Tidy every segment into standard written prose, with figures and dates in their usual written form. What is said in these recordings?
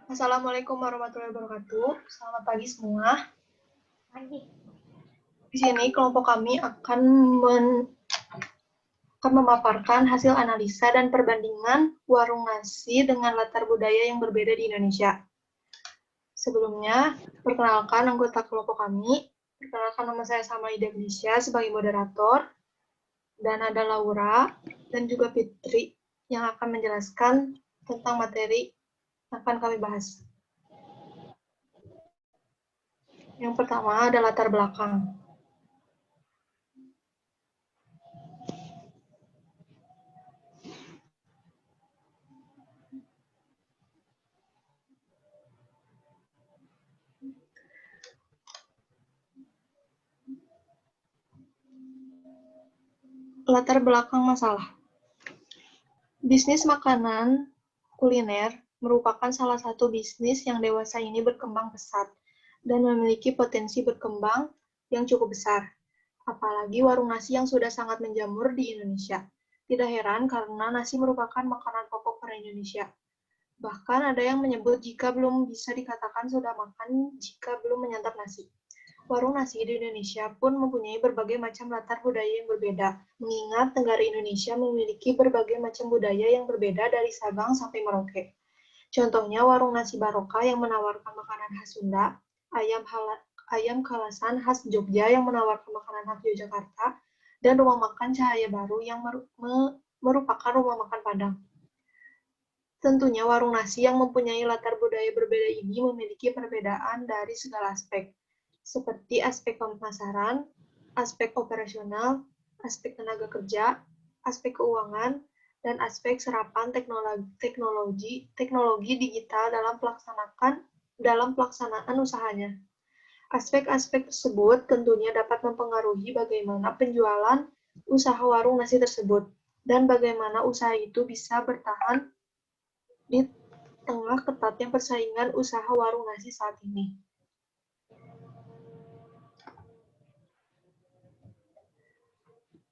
Assalamualaikum warahmatullahi wabarakatuh. Selamat pagi semua. Pagi. Di sini kelompok kami akan memaparkan hasil analisa dan perbandingan warung nasi dengan latar budaya yang berbeda di Indonesia. Sebelumnya, perkenalkan anggota kelompok kami. Perkenalkan, nama saya Samaida Indonesia sebagai moderator. Dan ada Laura dan juga Fitri yang akan menjelaskan tentang materi yang akan kami bahas. Yang pertama ada latar belakang. Latar belakang masalah. Bisnis makanan kuliner merupakan salah satu bisnis yang dewasa ini berkembang pesat dan memiliki potensi berkembang yang cukup besar. Apalagi warung nasi yang sudah sangat menjamur di Indonesia. Tidak heran karena nasi merupakan makanan pokok orang Indonesia. Bahkan ada yang menyebut jika belum bisa dikatakan sudah makan jika belum menyantap nasi. Warung nasi di Indonesia pun mempunyai berbagai macam latar budaya yang berbeda, mengingat negara Indonesia memiliki berbagai macam budaya yang berbeda dari Sabang sampai Merauke. Contohnya warung nasi Barokah yang menawarkan makanan khas Sunda, ayam kalasan khas Jogja yang menawarkan makanan khas Yogyakarta, dan rumah makan Cahaya Baru yang merupakan rumah makan Padang. Tentunya warung nasi yang mempunyai latar budaya berbeda ini memiliki perbedaan dari segala aspek, seperti aspek pemasaran, aspek operasional, aspek tenaga kerja, aspek keuangan, dan aspek serapan teknologi digital dalam pelaksanaan usahanya. Aspek-aspek tersebut tentunya dapat mempengaruhi bagaimana penjualan usaha warung nasi tersebut, dan bagaimana usaha itu bisa bertahan di tengah ketatnya persaingan usaha warung nasi saat ini.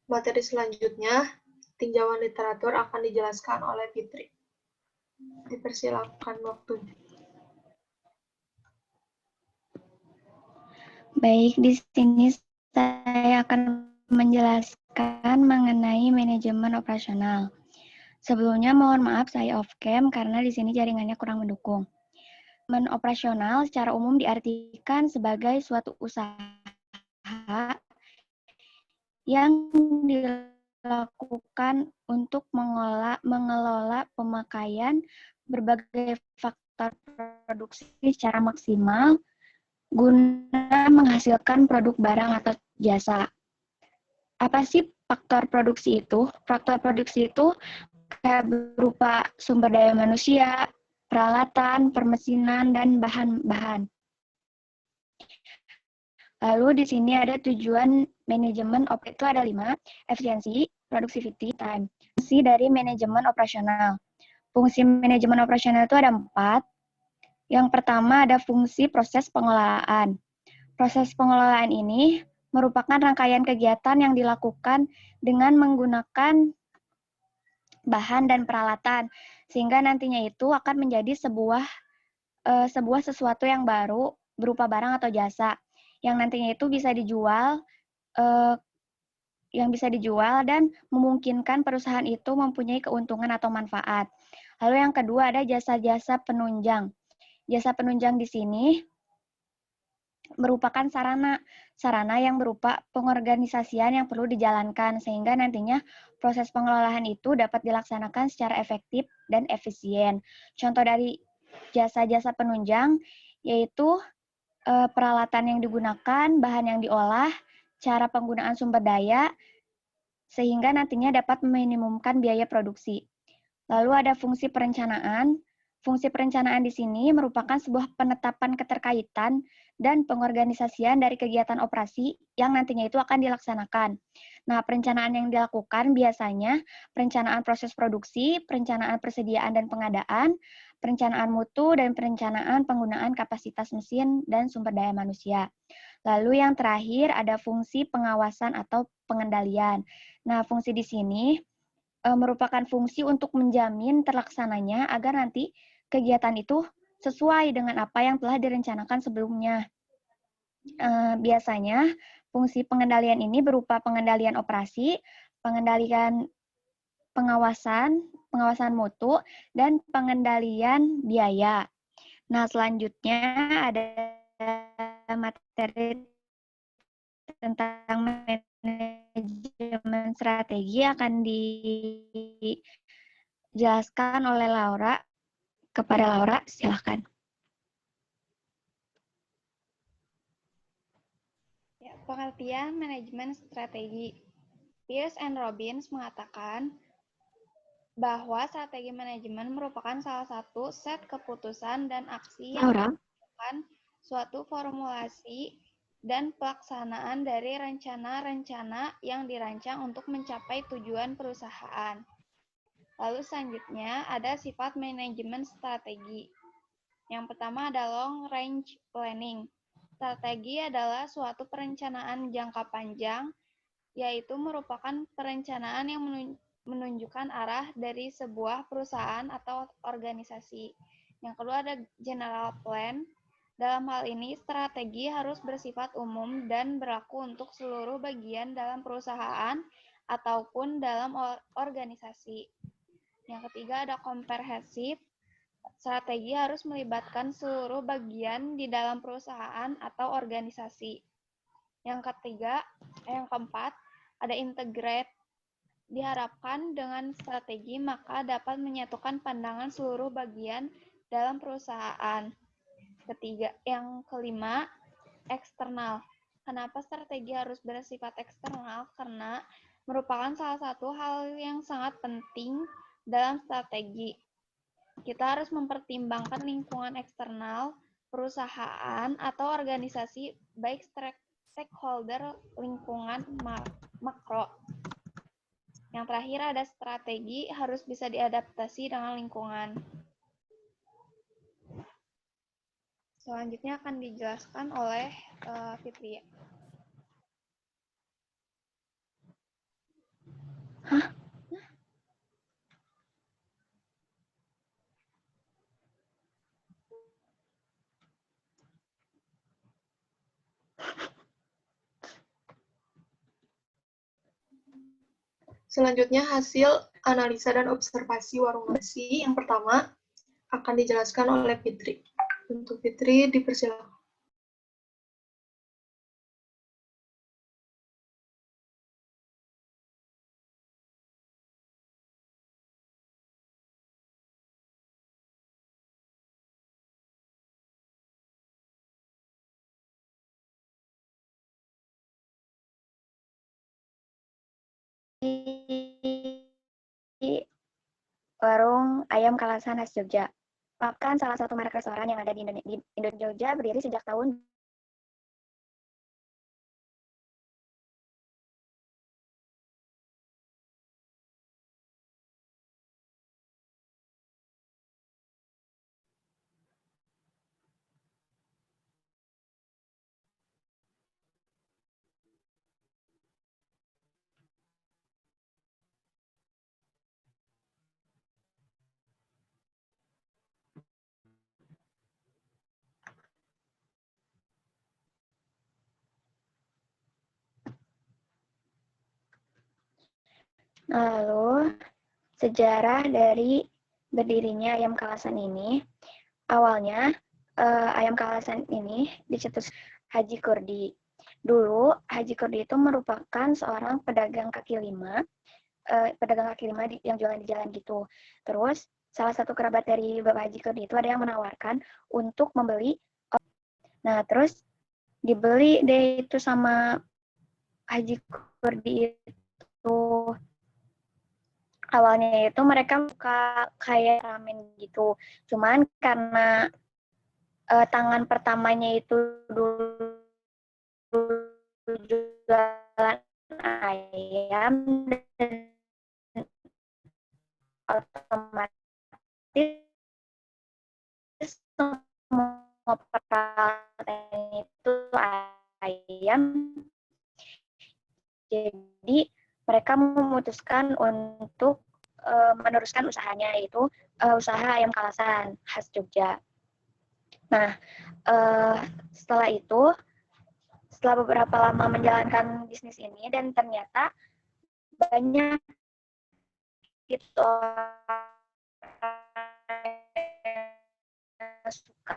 Materi selanjutnya, tinjauan literatur akan dijelaskan oleh Fitri. Dipersilakan waktunya. Baik, di sini saya akan menjelaskan mengenai manajemen operasional. Sebelumnya mohon maaf saya off cam karena di sini jaringannya kurang mendukung. Manajemen operasional secara umum diartikan sebagai suatu usaha yang dilakukan untuk mengelola pemakaian berbagai faktor produksi secara maksimal guna menghasilkan produk barang atau jasa. Apa sih faktor produksi itu? Faktor produksi itu kayak berupa sumber daya manusia, peralatan, permesinan, dan bahan-bahan. Lalu di sini ada tujuan manajemen itu ada 5, efisiensi, productivity, time. Fungsi dari manajemen operasional. Fungsi manajemen operasional itu ada 4. Yang pertama ada fungsi proses pengelolaan. Proses pengelolaan ini merupakan rangkaian kegiatan yang dilakukan dengan menggunakan bahan dan peralatan, sehingga nantinya itu akan menjadi sebuah sesuatu yang baru berupa barang atau jasa yang nantinya itu bisa dijual dan memungkinkan perusahaan itu mempunyai keuntungan atau manfaat. Lalu yang kedua ada jasa-jasa penunjang. Jasa penunjang di sini merupakan sarana yang berupa pengorganisasian yang perlu dijalankan sehingga nantinya proses pengelolaan itu dapat dilaksanakan secara efektif dan efisien. Contoh dari jasa-jasa penunjang yaitu peralatan yang digunakan, bahan yang diolah, cara penggunaan sumber daya, sehingga nantinya dapat meminimumkan biaya produksi. Lalu ada fungsi perencanaan. Fungsi perencanaan di sini merupakan sebuah penetapan keterkaitan dan pengorganisasian dari kegiatan operasi yang nantinya itu akan dilaksanakan. Nah, perencanaan yang dilakukan biasanya perencanaan proses produksi, perencanaan persediaan dan pengadaan, perencanaan mutu, dan perencanaan penggunaan kapasitas mesin dan sumber daya manusia. Lalu yang terakhir ada fungsi pengawasan atau pengendalian. Nah, fungsi di sini merupakan fungsi untuk menjamin terlaksananya agar nanti kegiatan itu sesuai dengan apa yang telah direncanakan sebelumnya. Biasanya, fungsi pengendalian ini berupa pengendalian operasi, pengendalian pengawasan mutu, dan pengendalian biaya. Nah, selanjutnya ada materi tentang manajemen strategi akan dijelaskan oleh Laura. Kepada Laura, silakan. Ya, pengertian manajemen strategi. Pierce and Robbins mengatakan bahwa strategi manajemen merupakan salah satu set keputusan dan aksi yang merupakan suatu formulasi dan pelaksanaan dari rencana-rencana yang dirancang untuk mencapai tujuan perusahaan. Lalu selanjutnya ada sifat manajemen strategi. Yang pertama ada long range planning. Strategi adalah suatu perencanaan jangka panjang, yaitu merupakan perencanaan yang menunjukkan arah dari sebuah perusahaan atau organisasi. Yang kedua ada general plan. Dalam hal ini, strategi harus bersifat umum dan berlaku untuk seluruh bagian dalam perusahaan ataupun dalam organisasi. Yang ketiga ada komprehensif. Strategi harus melibatkan seluruh bagian di dalam perusahaan atau organisasi. Yang keempat, ada integrate. Diharapkan dengan strategi maka dapat menyatukan pandangan seluruh bagian dalam perusahaan. Yang kelima, eksternal. Kenapa strategi harus bersifat eksternal? Karena merupakan salah satu hal yang sangat penting dalam strategi. Kita harus mempertimbangkan lingkungan eksternal, perusahaan, atau organisasi, baik stakeholder lingkungan makro. Yang terakhir ada strategi harus bisa diadaptasi dengan lingkungan. Selanjutnya akan dijelaskan oleh Fitri. Selanjutnya hasil analisa dan observasi warung nasi. Yang pertama akan dijelaskan oleh Fitri. Untuk Fitri dipersilakan. Warung ayam Kalasan khas Jogja. Merupakan salah satu merek restoran yang ada di Jogja, berdiri sejak tahun Lalu, sejarah dari berdirinya ayam Kalasan ini, awalnya ayam Kalasan ini dicetus Haji Kurdi. Dulu, Haji Kurdi itu merupakan seorang pedagang kaki lima yang jualan di jalan gitu. Terus, salah satu kerabat dari Bapak Haji Kurdi itu ada yang menawarkan untuk membeli. Nah, terus dibeli deh itu sama Haji Kurdi itu. Awalnya itu mereka buka kayak ramen gitu. Cuman karena tangan pertamanya itu dulu jualan ayam dan otomatis semua peralatan itu ayam. Jadi mereka memutuskan untuk meneruskan usahanya, yaitu usaha ayam kalasan khas Jogja. Nah, setelah itu, setelah beberapa lama menjalankan bisnis ini, dan ternyata banyak gitu suka.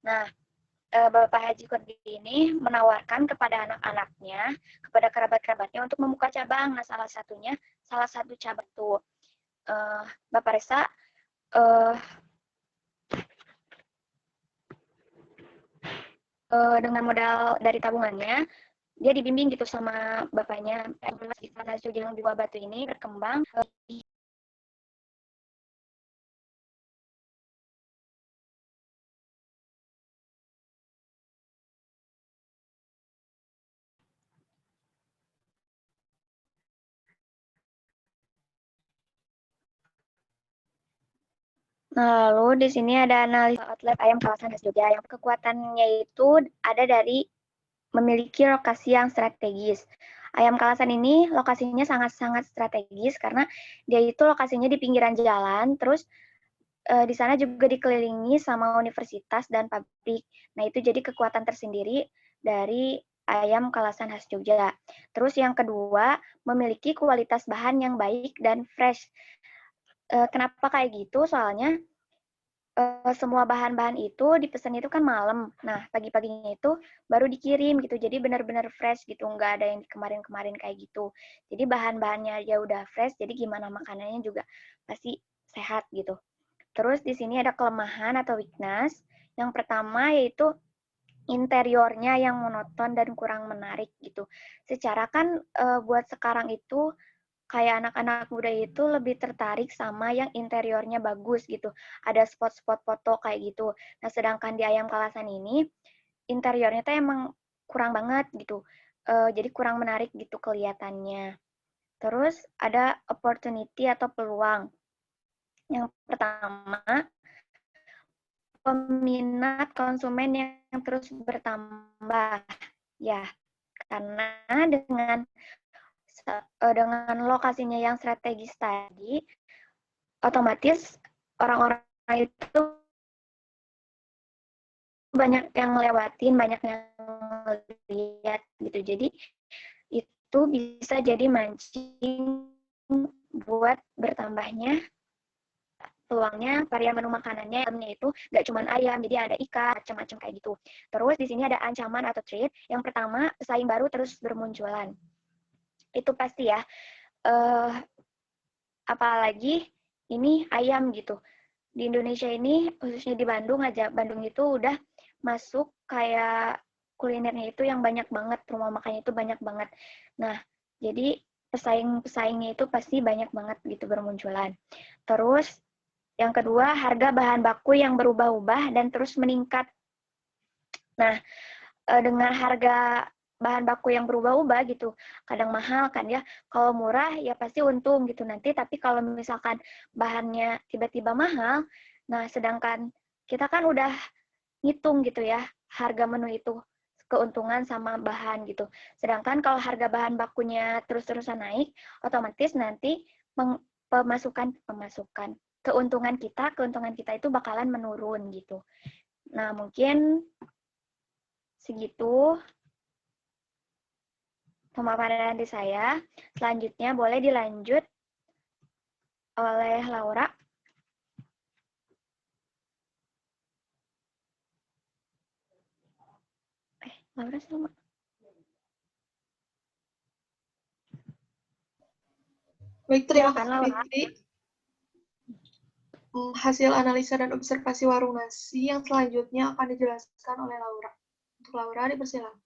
Nah, Bapak Haji Kurdi ini menawarkan kepada anak-anaknya, kepada kerabat-kerabatnya untuk membuka cabang. Nah, salah satu cabang itu Bapak Resa dengan modal dari tabungannya, dia dibimbing gitu sama bapaknya. Di salah satu jalan Dua Batu ini berkembang. Nah, lalu di sini ada analisa outlet ayam kawasan khas Jogja yang kekuatannya itu ada dari memiliki lokasi yang strategis. Ayam kalasan ini lokasinya sangat-sangat strategis karena dia itu lokasinya di pinggiran jalan, terus di sana juga dikelilingi sama universitas dan pabrik. Nah, itu jadi kekuatan tersendiri dari ayam kalasan khas Jogja. Terus yang kedua, memiliki kualitas bahan yang baik dan fresh. Kenapa kayak gitu? Soalnya semua bahan-bahan itu dipesan itu kan malam. Nah, pagi-paginya itu baru dikirim gitu. Jadi benar-benar fresh gitu. Nggak ada yang kemarin-kemarin kayak gitu. Jadi bahan-bahannya aja udah fresh, jadi gimana makanannya juga pasti sehat gitu. Terus di sini ada kelemahan atau weakness. Yang pertama yaitu interiornya yang monoton dan kurang menarik gitu. Secara kan buat sekarang itu kayak anak-anak muda itu lebih tertarik sama yang interiornya bagus gitu. Ada spot-spot foto kayak gitu. Nah, sedangkan di ayam kalasan ini interiornya tuh emang kurang banget gitu. Jadi kurang menarik gitu kelihatannya. Terus ada opportunity atau peluang. Yang pertama, peminat konsumen yang terus bertambah. Ya, karena dengan lokasinya yang strategis tadi, otomatis orang-orang itu banyak yang ngelewatin, banyak yang lihat gitu. Jadi itu bisa jadi mancing buat bertambahnya peluangnya varian menu makanannya itu nggak cuma ayam, jadi ada ikan, macam-macam kayak gitu. Terus di sini ada ancaman atau threat. Yang pertama, pesaing baru terus bermunculan. Itu pasti ya. Apalagi ini ayam gitu. Di Indonesia ini, khususnya di Bandung aja, Bandung itu udah masuk kayak kulinernya itu yang banyak banget, rumah makannya itu banyak banget. Nah, jadi pesaing-pesaingnya itu pasti banyak banget gitu bermunculan. Terus yang kedua, harga bahan baku yang berubah-ubah dan terus meningkat. Nah, dengan harga bahan baku yang berubah-ubah gitu, kadang mahal kan ya. Kalau murah ya pasti untung gitu nanti, tapi kalau misalkan bahannya tiba-tiba mahal, nah sedangkan kita kan udah ngitung gitu ya, harga menu itu, keuntungan sama bahan gitu. Sedangkan kalau harga bahan bakunya terus-terusan naik, otomatis nanti keuntungan kita itu bakalan menurun gitu. Nah, mungkin segitu pemaparan dari saya. Selanjutnya boleh dilanjut oleh Laura. Laura sama. Baik, terima Silakan, kasih Laura. Fitri. Hasil analisa dan observasi warung nasi yang selanjutnya akan dijelaskan oleh Laura. Untuk Laura, dipersilakan.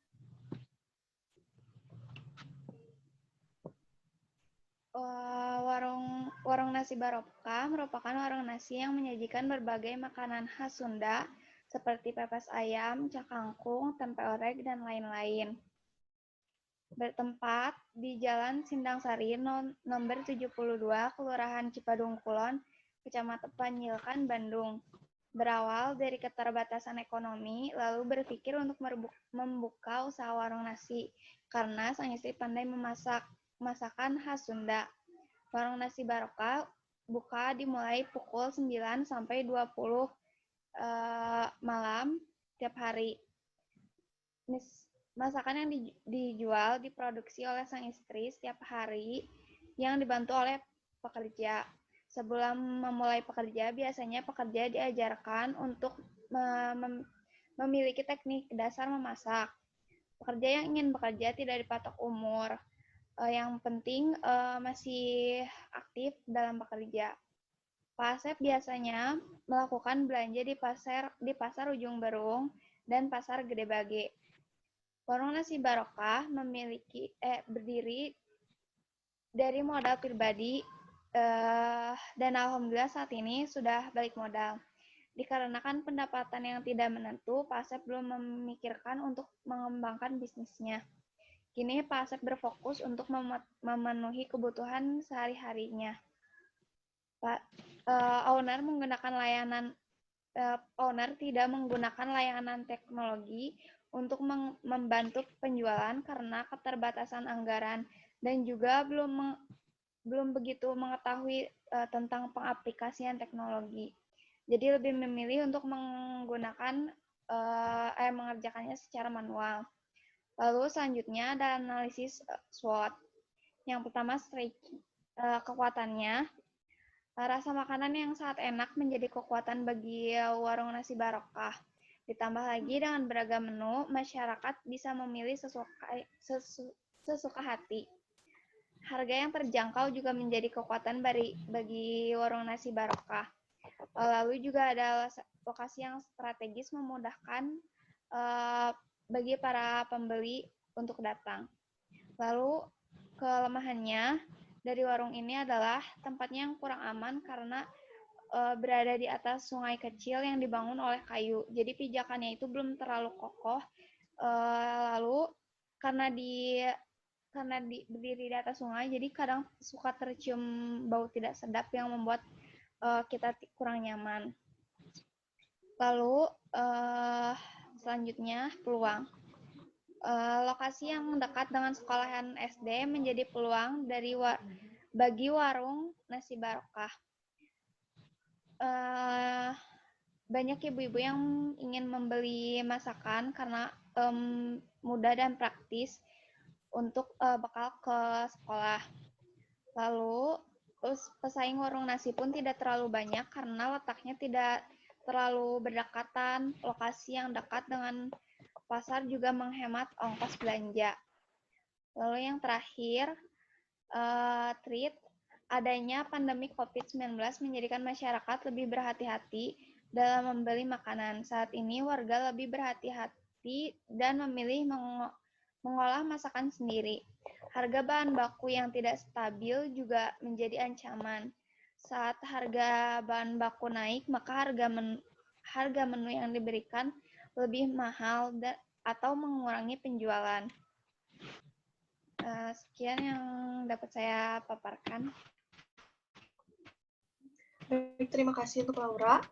Warung nasi Barokah merupakan warung nasi yang menyajikan berbagai makanan khas Sunda seperti pepes ayam, cakangkung, tempe orek, dan lain-lain. bertempat di Jalan Sindang Sari, nomor 72, Kelurahan Cipadung Kulon, Kecamatan Panjilkan, Bandung. Berawal dari keterbatasan ekonomi, lalu berpikir untuk membuka usaha warung nasi, karena sang istri pandai memasak masakan khas Sunda. Warung Nasi Barokah buka dimulai pukul 9 sampai 20 malam tiap hari. Masakan yang dijual diproduksi oleh sang istri setiap hari yang dibantu oleh pekerja. Sebelum memulai pekerja, biasanya pekerja diajarkan untuk memiliki teknik dasar memasak. Pekerja yang ingin bekerja tidak dipatok umur. Yang penting masih aktif dalam bekerja. Pak Asep biasanya melakukan belanja di pasar Ujung Berung dan pasar Gede Bage. Warung Nasi Barokah berdiri dari modal pribadi dan alhamdulillah saat ini sudah balik modal. Dikarenakan pendapatan yang tidak menentu, Pak Asep belum memikirkan untuk mengembangkan bisnisnya. Kini Pak Asep berfokus untuk memenuhi kebutuhan sehari-harinya. Owner tidak menggunakan layanan teknologi untuk membantu penjualan karena keterbatasan anggaran dan juga belum begitu mengetahui tentang pengaplikasian teknologi. Jadi lebih memilih untuk mengerjakannya secara manual. Lalu selanjutnya ada analisis SWOT. Yang pertama, kekuatannya. Rasa makanan yang sangat enak menjadi kekuatan bagi warung Nasi Barokah. Ditambah lagi dengan beragam menu, masyarakat bisa memilih sesuka hati. Harga yang terjangkau juga menjadi kekuatan bagi warung Nasi Barokah. Lalu juga ada lokasi yang strategis memudahkan bagi para pembeli untuk datang. Lalu kelemahannya dari warung ini adalah tempatnya yang kurang aman karena berada di atas sungai kecil yang dibangun oleh kayu. Jadi pijakannya itu belum terlalu kokoh. Lalu karena berdiri di atas sungai, jadi kadang suka tercium bau tidak sedap yang membuat kita kurang nyaman. Lalu selanjutnya peluang. Lokasi yang dekat dengan sekolahan SD menjadi peluang bagi warung Nasi Barokah. Banyak ibu-ibu yang ingin membeli masakan karena mudah dan praktis untuk bekal ke sekolah. Lalu pesaing warung nasi pun tidak terlalu banyak karena letaknya tidak terlalu berdekatan. Lokasi yang dekat dengan pasar juga menghemat ongkos belanja. Lalu yang terakhir, treat. Adanya pandemi COVID-19 menjadikan masyarakat lebih berhati-hati dalam membeli makanan. Saat ini warga lebih berhati-hati dan memilih mengolah masakan sendiri. Harga bahan baku yang tidak stabil juga menjadi ancaman. Saat harga bahan baku naik, maka harga menu yang diberikan lebih mahal atau mengurangi penjualan. Sekian yang dapat saya paparkan. Baik, terima kasih untuk Laura.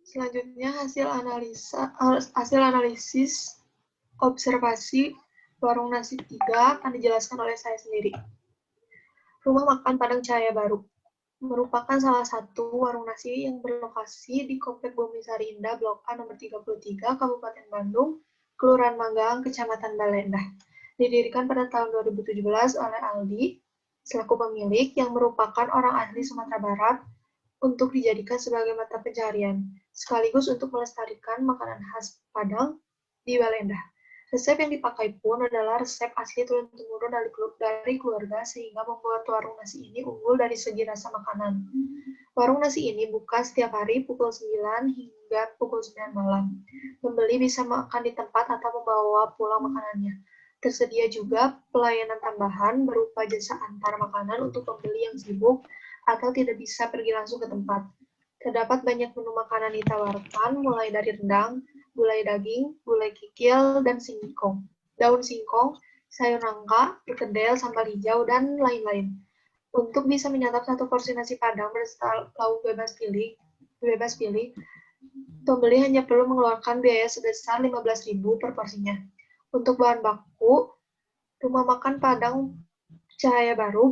Selanjutnya hasil analisis observasi warung nasi 3 akan dijelaskan oleh saya sendiri. Rumah Makan Padang Cahaya Baru merupakan salah satu warung nasi yang berlokasi di Komplek Bumisari Indah Blok A nomor 33, Kabupaten Bandung, Kelurahan Manggang, Kecamatan Balendah. Didirikan pada tahun 2017 oleh Aldi, selaku pemilik yang merupakan orang asli Sumatera Barat, untuk dijadikan sebagai mata pencaharian, sekaligus untuk melestarikan makanan khas Padang di Balendah. Resep yang dipakai pun adalah resep asli turun-temurun dari keluarga sehingga membuat warung nasi ini unggul dari segi rasa makanan. Warung nasi ini buka setiap hari pukul 9 hingga pukul 9 malam. Pembeli bisa makan di tempat atau membawa pulang makanannya. Tersedia juga pelayanan tambahan berupa jasa antar makanan untuk pembeli yang sibuk atau tidak bisa pergi langsung ke tempat. Terdapat banyak menu makanan ditawarkan, mulai dari rendang, gulai daging, gulai kikil, dan singkong. Daun singkong, sayur nangka, perkedel, sambal hijau, dan lain-lain. Untuk bisa menyantap satu porsi nasi Padang beserta lauk bebas pilih, pembeli hanya perlu mengeluarkan biaya sebesar 15.000 per porsinya. Untuk bahan baku, rumah makan Padang Cahaya Baru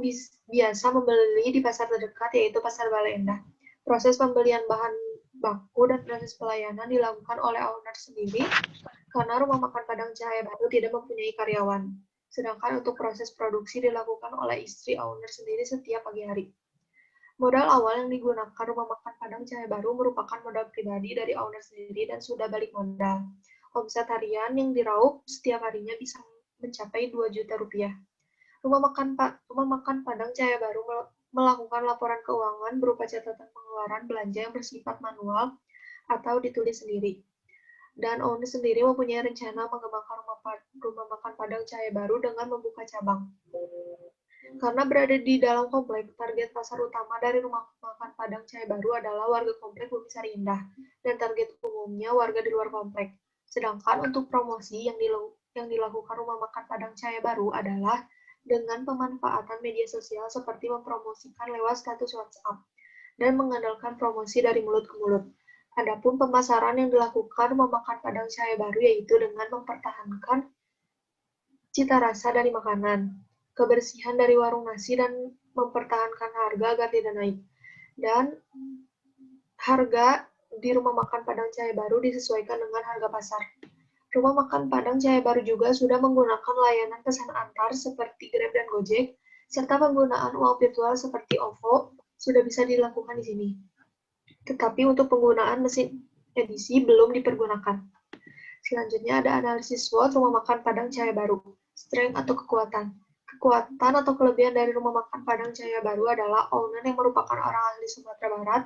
biasa membeli di pasar terdekat, yaitu Pasar Bale Endah. Proses pembelian bahan baku dan proses pelayanan dilakukan oleh owner sendiri karena rumah makan Padang Cahaya Baru tidak mempunyai karyawan. Sedangkan untuk proses produksi dilakukan oleh istri owner sendiri setiap pagi hari. Modal awal yang digunakan rumah makan Padang Cahaya Baru merupakan modal pribadi dari owner sendiri dan sudah balik modal. Omset harian yang diraup setiap harinya bisa mencapai 2 juta rupiah. Rumah makan Padang Cahaya Baru melakukan laporan keuangan berupa catatan pengeluaran belanja yang bersifat manual atau ditulis sendiri. Dan owner sendiri mempunyai rencana mengembangkan rumah makan Padang Cahaya Baru dengan membuka cabang. Karena berada di dalam komplek, target pasar utama dari rumah makan Padang Cahaya Baru adalah warga komplek Bumisari Indah, dan target umumnya warga di luar komplek. Sedangkan untuk promosi yang dilakukan rumah makan Padang Cahaya Baru adalah dengan pemanfaatan media sosial seperti mempromosikan lewat status WhatsApp dan mengandalkan promosi dari mulut ke mulut. Adapun pemasaran yang dilakukan rumah makan Padang Cahaya Baru yaitu dengan mempertahankan cita rasa dari makanan, kebersihan dari warung nasi, dan mempertahankan harga agar tidak naik. Dan harga di rumah makan Padang Cahaya Baru disesuaikan dengan harga pasar. Rumah makan Padang Cahaya Baru juga sudah menggunakan layanan pesan antar seperti Grab dan Gojek, serta penggunaan uang virtual seperti OVO sudah bisa dilakukan di sini. Tetapi untuk penggunaan mesin edisi belum dipergunakan. Selanjutnya ada analisis SWOT rumah makan Padang Cahaya Baru. Strength atau kekuatan. Kekuatan atau kelebihan dari rumah makan Padang Cahaya Baru adalah owner yang merupakan orang asli Sumatera Barat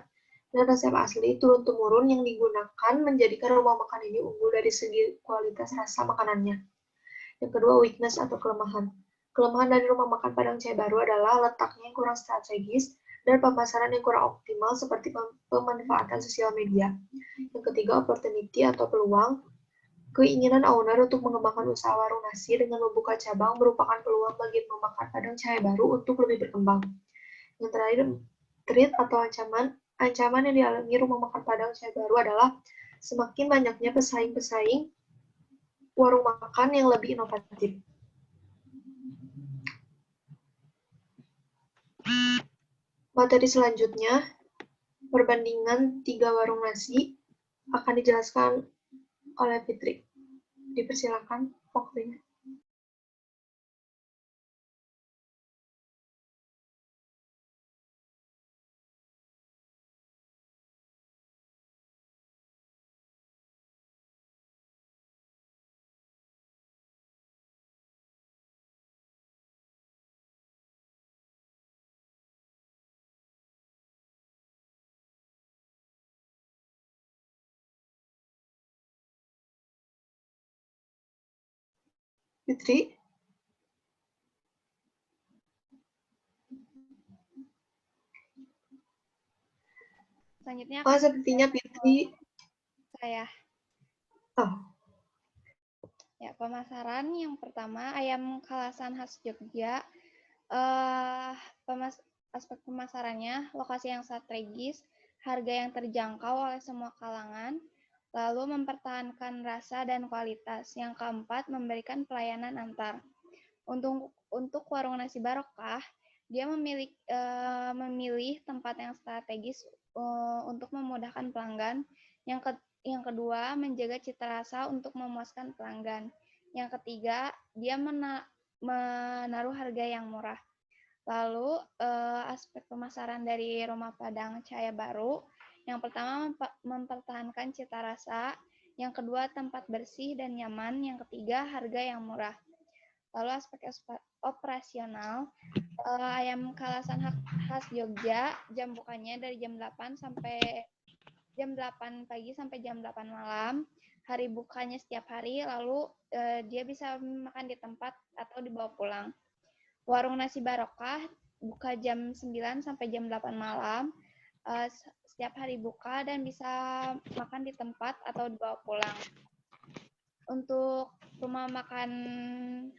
dan resep asli turun-temurun yang digunakan menjadikan rumah makan ini unggul dari segi kualitas rasa makanannya. Yang kedua, weakness atau kelemahan. Kelemahan dari rumah makan Padang Cahaya Baru adalah letaknya yang kurang strategis dan pemasaran yang kurang optimal seperti pemanfaatan sosial media. Yang ketiga, opportunity atau peluang. Keinginan owner untuk mengembangkan usaha warung nasi dengan membuka cabang merupakan peluang bagi rumah makan Padang Cahaya Baru untuk lebih berkembang. Yang terakhir, threat atau ancaman. Ancaman yang dialami rumah makan Padang Cahaya Baru adalah semakin banyaknya pesaing-pesaing warung makan yang lebih inovatif. Materi selanjutnya, perbandingan 3 warung nasi akan dijelaskan oleh Fitri. Dipersilakan waktunya. Fitri? Selanjutnya Sepertinya Fitri. saya. Ya, pemasaran yang pertama, ayam kalasan khas Jogja. Aspek pemasarannya, lokasi yang strategis, harga yang terjangkau oleh semua kalangan, lalu mempertahankan rasa dan kualitas. Yang keempat, memberikan pelayanan antar. Untuk warung nasi barokah, dia memilih tempat yang strategis untuk memudahkan pelanggan. Yang kedua, menjaga cita rasa untuk memuaskan pelanggan. Yang ketiga, dia menaruh harga yang murah. Lalu, aspek pemasaran dari Rumah Padang Cahaya Baru. Yang pertama, mempertahankan cita rasa. Yang kedua, tempat bersih dan nyaman. Yang ketiga, harga yang murah. Lalu aspek operasional, ayam kalasan khas Jogja, jam bukanya dari jam 8 pagi sampai jam 8 malam. Hari bukanya setiap hari, lalu dia bisa makan di tempat atau dibawa pulang. Warung nasi barokah buka jam 9 sampai jam 8 malam. Setiap hari buka dan bisa makan di tempat atau dibawa pulang. Untuk rumah makan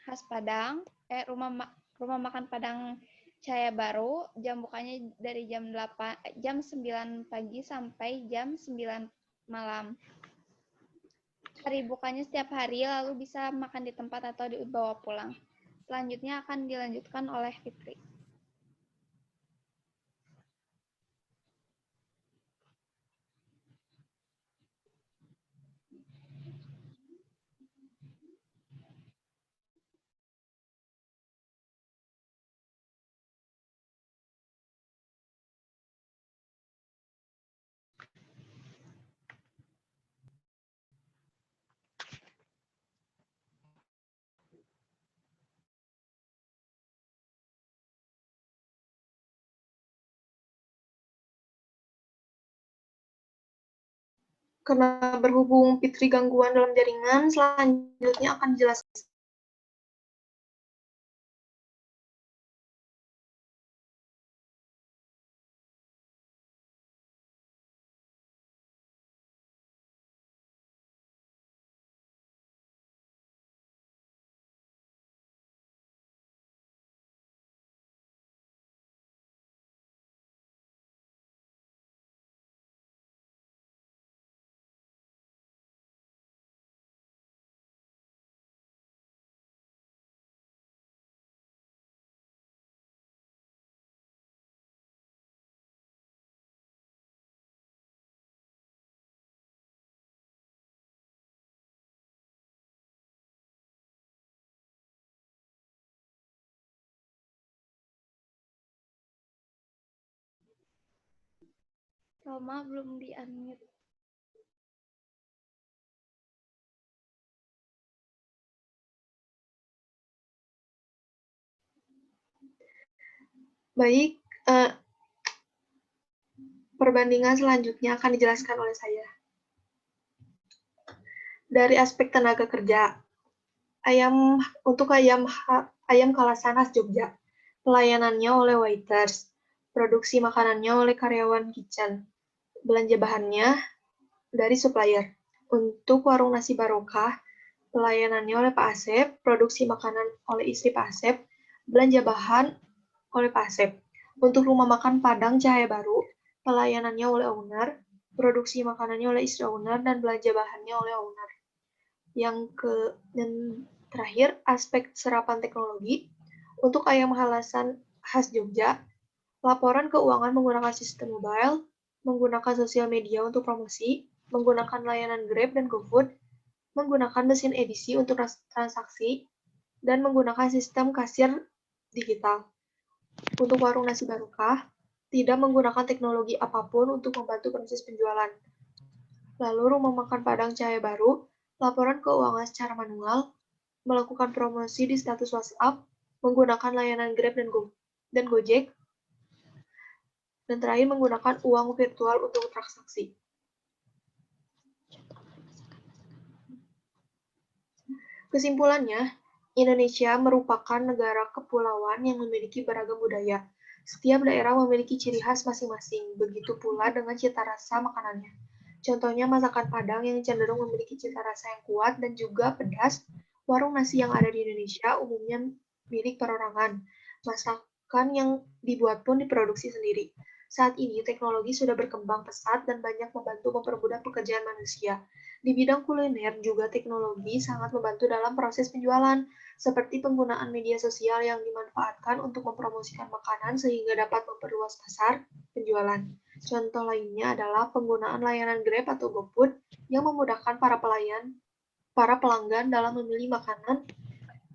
khas Padang, rumah makan Padang Cahaya Baru, jam bukanya dari jam 9 pagi sampai jam 9 malam. Hari bukanya setiap hari, lalu bisa makan di tempat atau dibawa pulang. Selanjutnya akan dilanjutkan oleh Fitri. Karena berhubung Fitri gangguan dalam jaringan, selanjutnya akan dijelaskan. Roma belum di-unmute. Baik, perbandingan selanjutnya akan dijelaskan oleh saya. Dari aspek tenaga kerja, untuk ayam kalasan khas Jogja, pelayanannya oleh waiters, produksi makanannya oleh karyawan kitchen, belanja bahannya dari supplier. Untuk warung nasi barokah, pelayanannya oleh Pak Asep, produksi makanan oleh istri Pak Asep, belanja bahan oleh Pak Asep. Untuk rumah makan Padang Cahaya Baru, pelayanannya oleh owner, produksi makanannya oleh istri owner, dan belanja bahannya oleh owner. Dan terakhir, aspek serapan teknologi. Untuk ayam halasan khas Jogja, laporan keuangan menggunakan sistem mobile, menggunakan sosial media untuk promosi, menggunakan layanan Grab dan GoFood, menggunakan mesin edisi untuk transaksi, dan menggunakan sistem kasir digital. Untuk warung nasi barokah, tidak menggunakan teknologi apapun untuk membantu proses penjualan. Lalu rumah makan Padang Cahaya Baru, laporan keuangan secara manual, melakukan promosi di status WhatsApp, menggunakan layanan Grab dan Gojek, dan terakhir menggunakan uang virtual untuk transaksi. Kesimpulannya, Indonesia merupakan negara kepulauan yang memiliki beragam budaya. Setiap daerah memiliki ciri khas masing-masing, begitu pula dengan cita rasa makanannya. Contohnya masakan Padang yang cenderung memiliki cita rasa yang kuat dan juga pedas. Warung nasi yang ada di Indonesia umumnya milik perorangan. Masakan yang dibuat pun diproduksi sendiri. Saat ini teknologi sudah berkembang pesat dan banyak membantu mempermudah pekerjaan manusia. Di bidang kuliner juga teknologi sangat membantu dalam proses penjualan, seperti penggunaan media sosial yang dimanfaatkan untuk mempromosikan makanan sehingga dapat memperluas pasar penjualan. Contoh lainnya adalah penggunaan layanan Grab atau GoFood yang memudahkan para pelanggan dalam memilih makanan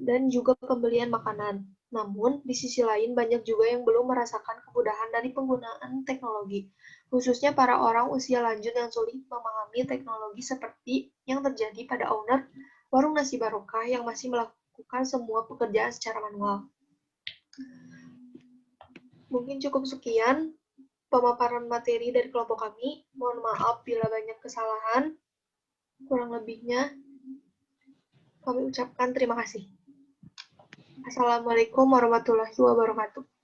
dan juga pembelian makanan. Namun, di sisi lain banyak juga yang belum merasakan kemudahan dari penggunaan teknologi, khususnya para orang usia lanjut yang sulit memahami teknologi seperti yang terjadi pada owner warung nasi barokah yang masih melakukan semua pekerjaan secara manual. Mungkin cukup sekian pemaparan materi dari kelompok kami. Mohon maaf bila banyak kesalahan. Kurang lebihnya kami ucapkan terima kasih. Assalamualaikum warahmatullahi wabarakatuh.